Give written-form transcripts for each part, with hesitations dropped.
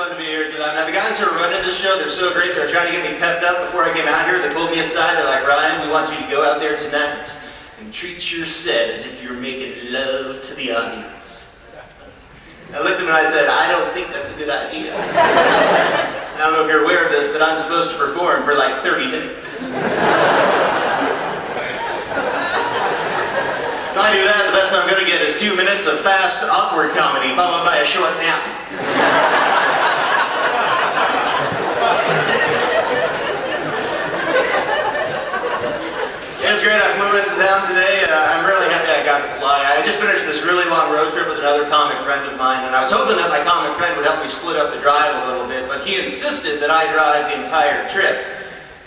fun to be here tonight. Now, the guys who are running this show, they're so great. They're trying to get me pepped up before I came out here. They pulled me aside. They're like, Ryan, we want you to go out there tonight and treat your set as if you're making love to the audience. I looked at him and I said, I don't think that's a good idea. I don't know if you're aware of this, but I'm supposed to perform for like 30 minutes. If I do that, the best I'm going to get is 2 minutes of fast, awkward comedy, followed by a short nap. It was great. I flew into town today. I'm really happy I got to fly. I just finished this really long road trip with another comic friend of mine, and I was hoping that my comic friend would help me split up the drive a little bit, but he insisted that I drive the entire trip.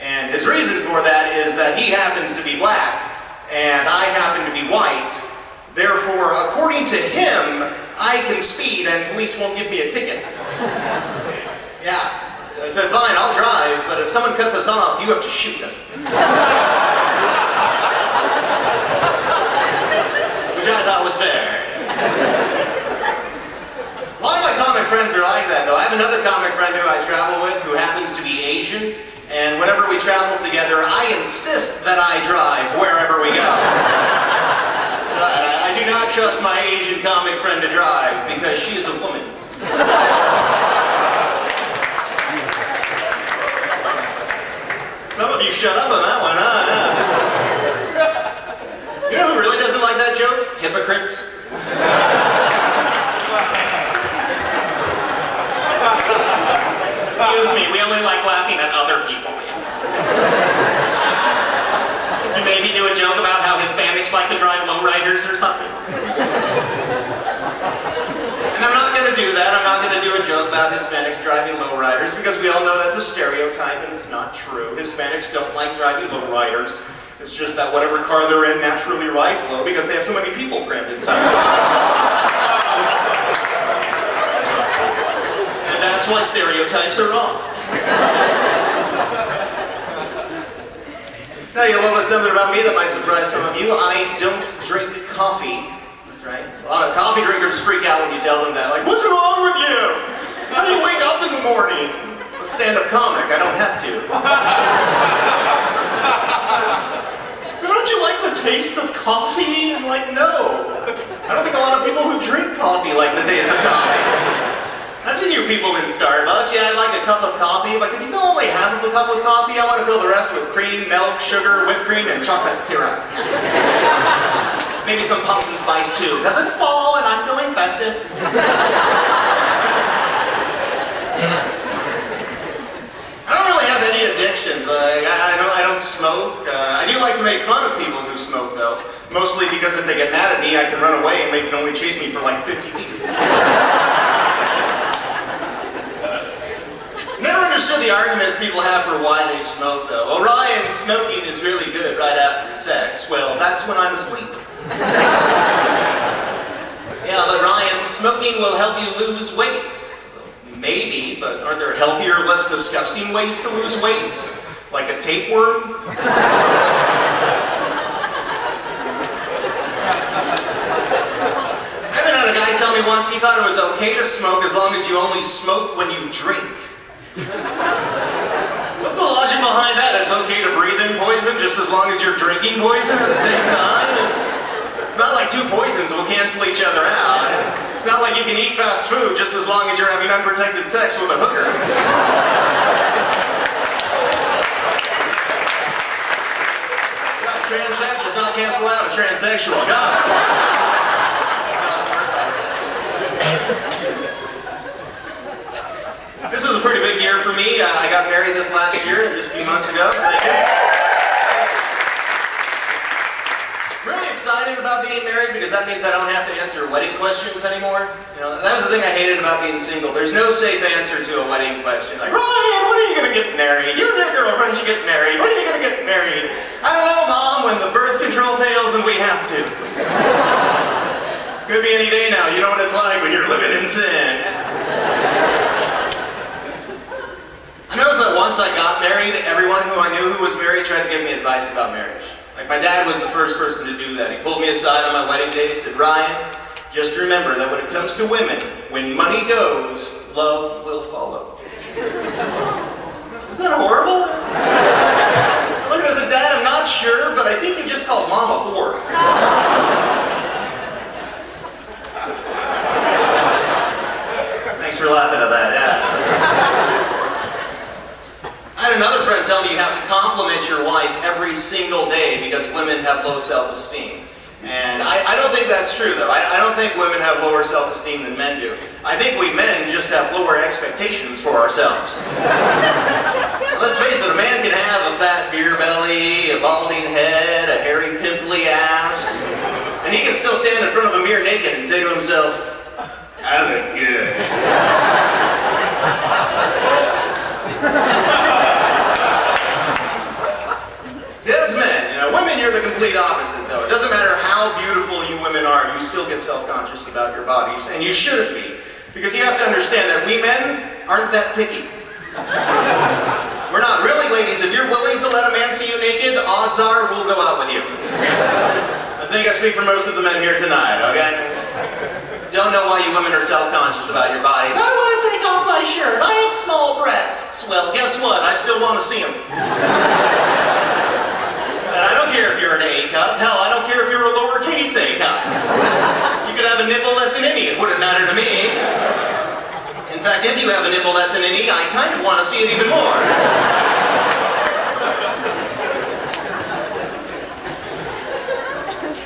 And his reason for that is that he happens to be black, and I happen to be white. Therefore, according to him, I can speed and police won't give me a ticket. Yeah. I said, fine, I'll drive, but if someone cuts us off, you have to shoot them. Which I thought was fair. A lot of my comic friends are like that, though. I have another comic friend who I travel with who happens to be Asian, and whenever we travel together, I insist that I drive wherever we go. That's right. I do not trust my Asian comic friend to drive because she is a woman. Some of you shut up on that one, huh? You know who really doesn't like that joke? Hypocrites. Excuse me, we only like laughing at other people. You maybe do a joke about how Hispanics like to drive lowriders or something. And I'm not going to do that. I'm not going to do a joke about Hispanics driving lowriders because we all know that's a stereotype and it's not true. Hispanics don't like driving lowriders. It's just that whatever car they're in naturally rides low because they have so many people crammed inside. And that's why stereotypes are wrong. Tell you a little bit something about me that might surprise some of you. I don't drink coffee. That's right. A lot of coffee drinkers freak out when you tell them that. Like, what's wrong with you? How do you wake up in the morning? I'm a stand-up comic. I don't have to. Don't you like the taste of coffee? I'm like, no. I don't think a lot of people who drink coffee like the taste of coffee. I've seen you people in Starbucks. Yeah, I'd like a cup of coffee, but can you fill only half of the cup with coffee? I want to fill the rest with cream, milk, sugar, whipped cream, and chocolate syrup. Maybe some pumpkin spice too, because it's fall and I'm feeling festive. I don't really have any addictions. I don't smoke. I do like to make fun of people who smoke, though. Mostly because if they get mad at me, I can run away and they can only chase me for like 50 feet. Never understood the arguments people have for why they smoke, though. Well, Ryan, smoking is really good right after sex. Well, that's when I'm asleep. Yeah, but Ryan, smoking will help you lose weight. Maybe, but aren't there healthier, less disgusting ways to lose weight? Like a tapeworm? I even had a guy tell me once he thought it was okay to smoke as long as you only smoke when you drink. What's the logic behind that? It's okay to breathe in poison just as long as you're drinking poison at the same time? It's not like two poisons will cancel each other out. It's not like you can eat fast food just as long as you're having unprotected sex with a hooker. Trans fat does not cancel out a transsexual. No. This is a pretty big year for me. I got married this last year, just a few months ago. Thank you. Really excited about being married because that means I don't have to answer wedding questions anymore. You know, that was the thing I hated about being single. There's no safe answer to a wedding question. Like, Ryan, when are you going to get married? You and your girlfriend should get married. When are you going to get married? I don't know, Mom, when the birth control fails and we have to. Could be any day now. You know what it's like when you're living in sin. I noticed that once I got married, everyone who I knew who was married tried to give me advice about marriage. Like, my dad was the first person to do that. He pulled me aside on my wedding day. He said, Ryan, just remember that when it comes to women, when money goes, love will follow. Isn't that horrible? Look at us at Dad, I'm not sure, but I think you just called Mom a whore. Thanks for laughing at that, yeah. I had another friend tell me you have to compliment your wife every single day because women have low self-esteem. And I don't think that's true, though. I don't think women have lower self-esteem than men do. I think we men just have lower expectations for ourselves. Let's face it, a man can have a fat beer belly, a balding head, a hairy, pimply ass, and he can still stand in front of a mirror naked and say to himself, I look good. See, that's men. You know, women, you're the complete opposite, though. It doesn't matter how beautiful you women are, you still get self-conscious about your bodies, and you shouldn't be, because you have to understand that we men aren't that picky. We're not really, ladies. If you're willing to let a man see you naked, odds are we'll go out with you. I think I speak for most of the men here tonight, okay? Don't know why you women are self-conscious about your bodies. I don't want to take off my shirt. I have small breasts. Well, guess what? I still want to see them. And I don't care if you're an A cup. Hell, I don't care if you're a lowercase A cup. You could have a nipple that's an innie. It wouldn't matter to me. In fact, if you have a nipple that's an innie, I kind of want to see it even more.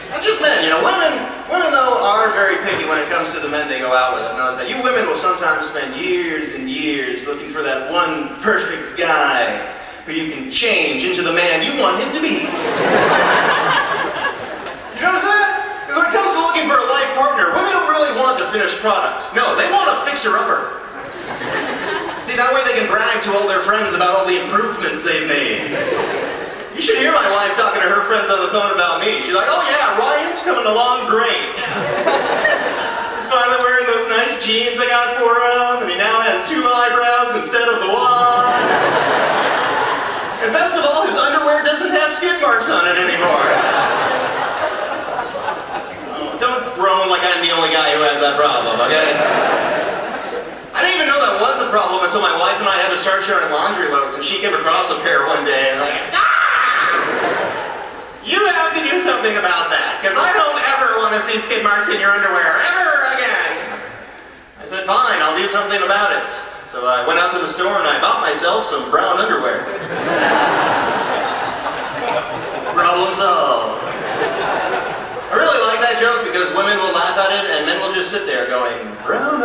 That's just men, you know. Women, though, are very picky when it comes to the men they go out with. I've noticed that. You women will sometimes spend years and years looking for that one perfect guy who you can change into the man you want him to be. You notice that? Because when it comes to looking for a life partner, women don't really want the finished product. No, they want a fixer-upper. See, that way they can brag to all their friends about all the improvements they've made. You should hear my wife talking to her friends on the phone about me. She's like, oh yeah, Ryan's coming along great. Yeah. He's finally wearing those nice jeans I got for him, and he now has 2 eyebrows instead of the one. And best of all, his underwear doesn't have skid marks on it anymore. Oh, don't groan like I'm the only guy who has that problem, okay? I didn't even know that was a problem until my wife and I had to start sharing laundry loads, and she came across a pair one day, and like, you have to do something about that, because I don't ever want to see skid marks in your underwear, ever again. I said, fine, I'll do something about it. So I went out to the store and I bought myself some brown underwear. Problem solved. I really like that joke because women will laugh at it and men will just sit there going, brown